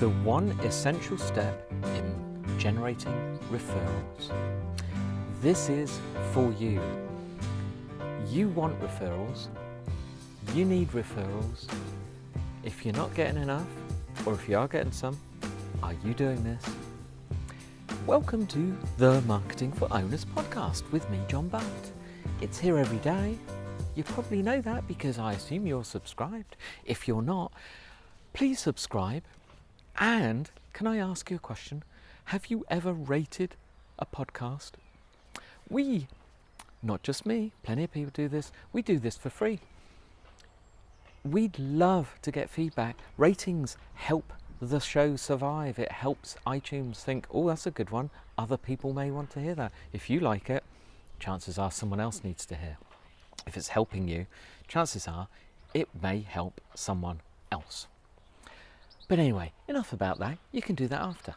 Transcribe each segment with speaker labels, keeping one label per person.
Speaker 1: the one essential step in generating referrals. This is for you. You want referrals. You need referrals. If you're not getting enough, or if you are getting some, are you doing this? Welcome to the Marketing for Owners podcast with me, John Butt. It's here every day. You probably know that because I assume you're subscribed. If you're not, please subscribe. And can I ask you a question? Have you ever rated a podcast? We, not just me, plenty of people do this, we do this for free. We'd love to get feedback. Ratings help the show survive. It helps iTunes think, oh, that's a good one. Other people may want to hear that. If you like it, chances are someone else needs to hear. If it's helping you, chances are it may help someone else. But anyway, enough about that. You can do that after.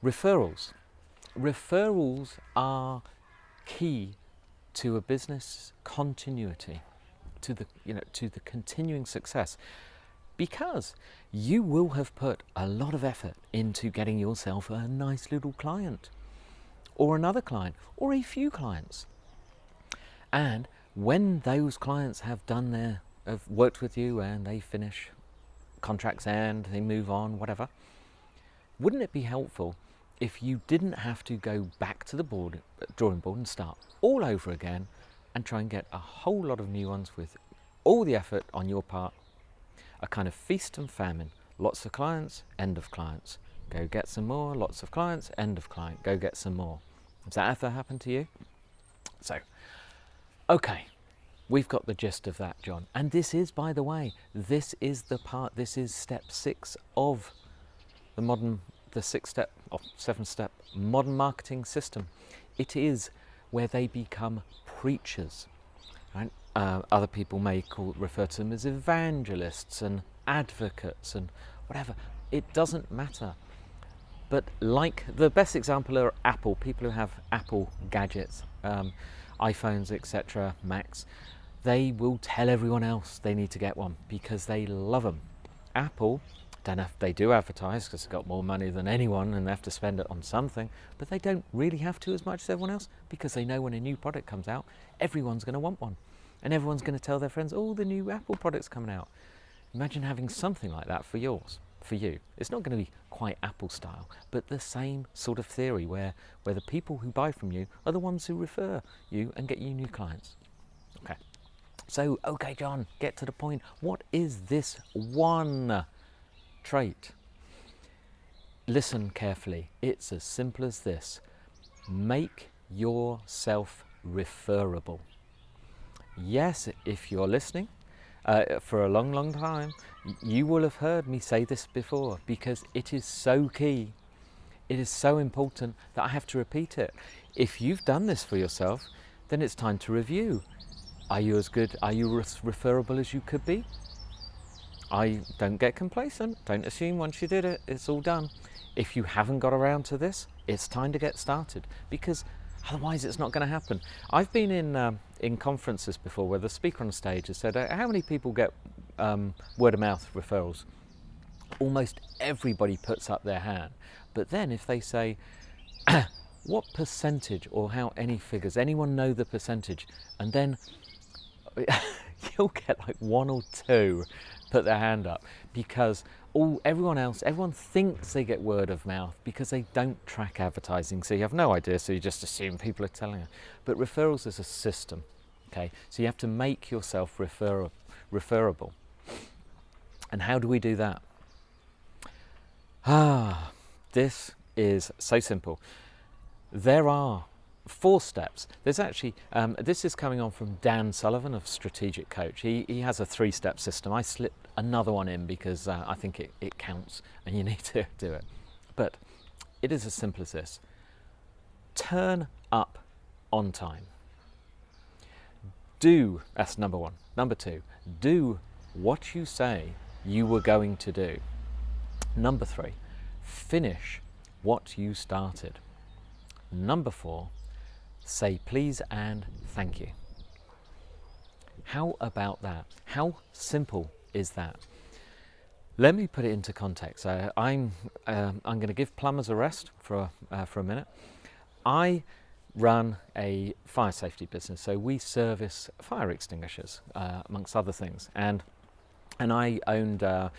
Speaker 1: Referrals. Referrals are key to a business continuity, to the continuing success, because you will have put a lot of effort into getting yourself a nice little client, or another client, or a few clients. And when those clients have worked with you and they finish, contracts end, they move on, whatever, wouldn't it be helpful if you didn't have to go back to the drawing board and start all over again and try and get a whole lot of new ones with all the effort on your part? A kind of feast and famine. Lots of clients, end of clients. Go get some more. Lots of clients, end of client. Go get some more. Has that ever happened to you? So, okay, we've got the gist of that, John. And this is, by the way, this is step 6 of the 7-step modern marketing system. It is where they become preachers, right? Other people may refer to them as evangelists and advocates and whatever. It doesn't matter. But like the best example are Apple, people who have Apple gadgets, iPhones, etc., Macs, they will tell everyone else they need to get one because they love them. Apple, don't know if they do advertise because they've got more money than anyone and they have to spend it on something, but they don't really have to as much as everyone else because they know when a new product comes out, everyone's going to want one. And everyone's going to tell their friends, oh, the new Apple product's coming out. Imagine having something like that for you. It's not going to be quite Apple style, but the same sort of theory where the people who buy from you are the ones who refer you and get you new clients. Okay. So, okay, John, get to the point. What is this one trait? Listen carefully. It's as simple as this. Make yourself referable. Yes, if you're listening for a long, long time, you will have heard me say this before because it is so key. It is so important that I have to repeat it. If you've done this for yourself, then it's time to review. Are you as good, are you referable as you could be? Don't get complacent. Don't assume once you did it, it's all done. If you haven't got around to this, it's time to get started because otherwise it's not going to happen. I've been in conferences before where the speaker on stage has said, how many people get word of mouth referrals? Almost everybody puts up their hand. But then if they say, what percentage or any figures, anyone know the percentage? And then you'll get like 1 or 2 put their hand up because everyone thinks they get word of mouth because they don't track advertising, so you have no idea, so you just assume people are telling you. But referrals is a system, okay? So you have to make yourself referable. And how do we do that? This is so simple. There are 4 steps. There's actually, this is coming on from Dan Sullivan of Strategic Coach. He has a 3-step system. I slipped another one in because I think it counts and you need to do it. But it is as simple as this. Turn up on time. That's number 1. Number 2, do what you say you were going to do. Number 3, finish what you started. Number 4, say please and thank you. How about that? How simple is that? Let me put it into context. I'm going to give plumbers a rest for a minute. I run a fire safety business, so we service fire extinguishers, amongst other things. And I owned a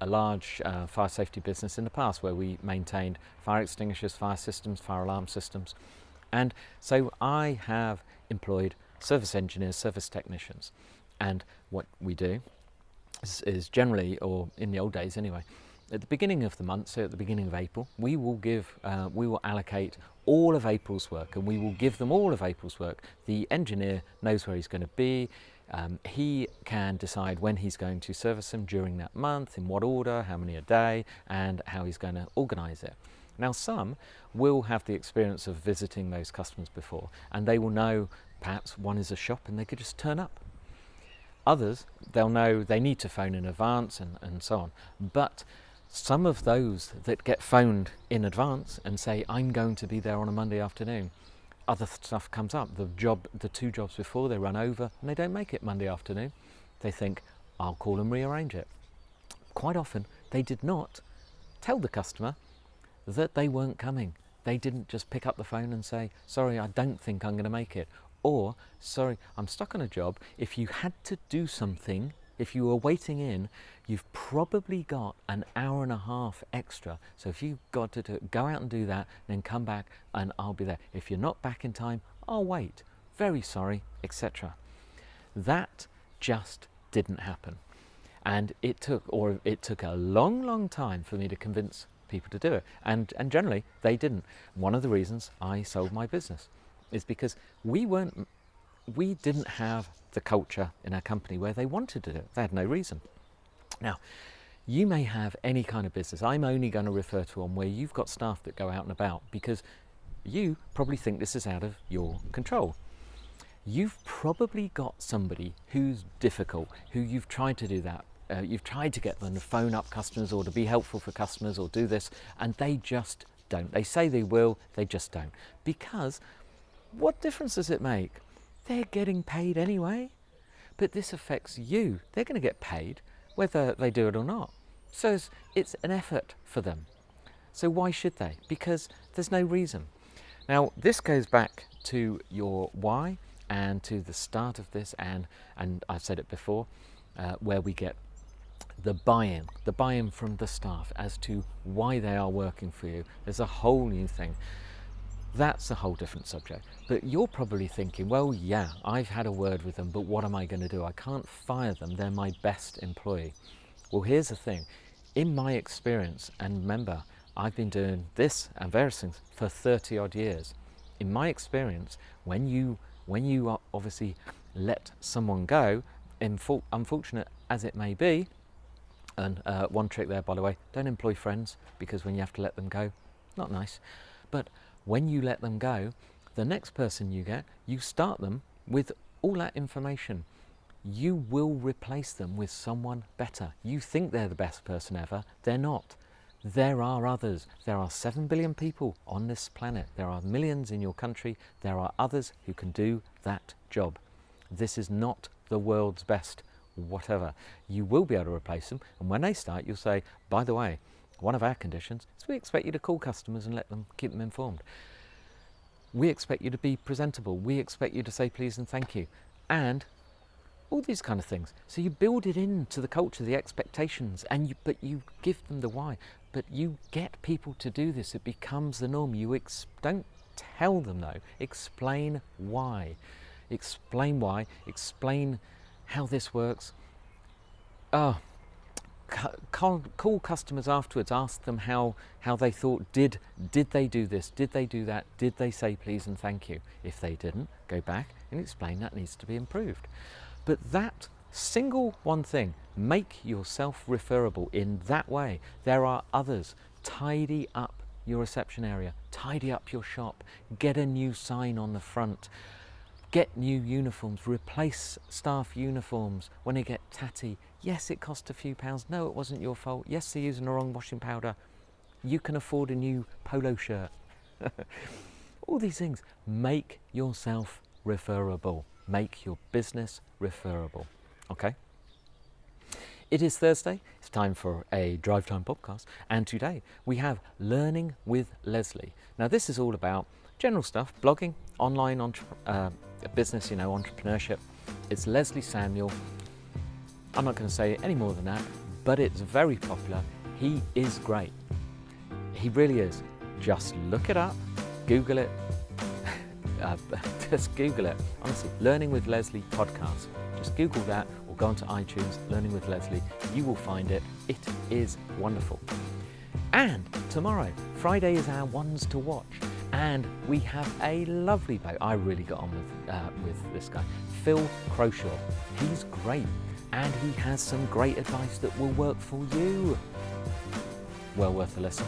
Speaker 1: large fire safety business in the past where we maintained fire extinguishers, fire systems, fire alarm systems. And so I have employed service engineers, service technicians. And what we do is generally, or in the old days anyway, at the beginning of the month, so at the beginning of April, we will allocate all of April's work, and we will give them all of April's work. The engineer knows where he's going to be. He can decide when he's going to service them during that month, in what order, how many a day, and how he's going to organise it. Now, some will have the experience of visiting those customers before, and they will know perhaps one is a shop and they could just turn up. Others, they'll know they need to phone in advance and so on. But some of those that get phoned in advance and say, I'm going to be there on a Monday afternoon, other stuff comes up. The 2 jobs before, they run over and they don't make it Monday afternoon. They think, I'll call and rearrange it. Quite often, they did not tell the customer that they weren't coming. They didn't just pick up the phone and say, sorry, I don't think I'm going to make it. Or, sorry, I'm stuck on a job. If you had to do something, if you were waiting in, you've probably got an hour and a half extra. So if you've got to go out and do that, then come back and I'll be there. If you're not back in time, I'll wait. Very sorry, etc. That just didn't happen. And it took a long, long time for me to convince people to do it. And generally, they didn't. One of the reasons I sold my business is because we didn't have the culture in our company where they wanted to do it. They had no reason. Now, you may have any kind of business. I'm only going to refer to one where you've got staff that go out and about because you probably think this is out of your control. You've probably got somebody who's difficult, who you've tried to do that. You've tried to get them to phone up customers or to be helpful for customers or do this, and they just don't. They say they will, they just don't. Because what difference does it make? They're getting paid anyway. But this affects you. They're going to get paid whether they do it or not. So it's an effort for them. So why should they? Because there's no reason. Now, this goes back to your why and to the start of this, and I've said it before, where we get the buy-in from the staff as to why they are working for you. There's a whole new thing. That's a whole different subject. But you're probably thinking, well, yeah, I've had a word with them, but what am I going to do? I can't fire them. They're my best employee. Well, here's the thing. In my experience, and remember, I've been doing this and various things for 30 odd years. In my experience, when you obviously let someone go, unfortunate as it may be, and one trick there, by the way, don't employ friends, because when you have to let them go, not nice. But when you let them go, the next person you get, you start them with all that information. You will replace them with someone better. You think they're the best person ever. They're not. There are others. There are 7 billion people on this planet. There are millions in your country. There are others who can do that job. This is not the world's best whatever. You will be able to replace them. And when they start, you'll say, by the way, one of our conditions is we expect you to call customers and keep them informed. We expect you to be presentable. We expect you to say please and thank you. And all these kind of things. So you build it into the culture, the expectations, but you give them the why. But you get people to do this. It becomes the norm. Don't tell them though. Explain why. Explain why. Explain how this works. Call customers afterwards, ask them how they thought, did they do this, did they do that, did they say please and thank you? If they didn't, go back and explain that needs to be improved. But that single one thing, make yourself referable in that way. There are others. Tidy up your reception area, tidy up your shop, get a new sign on the front, get new uniforms, replace staff uniforms when they get tatty. Yes, it cost a few pounds. No, it wasn't your fault. Yes, they're using the wrong washing powder. You can afford a new polo shirt. All these things. Make yourself referable. Make your business referable. Okay? It is Thursday, it's time for a Drive Time podcast, and today we have Learning with Leslie. Now this is all about general stuff, blogging, online business, entrepreneurship. It's Leslie Samuel. I'm not going to say any more than that, but it's very popular. He is great. He really is. Just look it up, Google it. Just Google it. Honestly, Learning with Leslie podcast. Just Google that or go onto iTunes, Learning with Leslie. You will find it. It is wonderful. And tomorrow, Friday, is our ones to watch. And we have a lovely bloke. I really got on with this guy, Phil Croshaw. He's great. And he has some great advice that will work for you. Well worth a listen.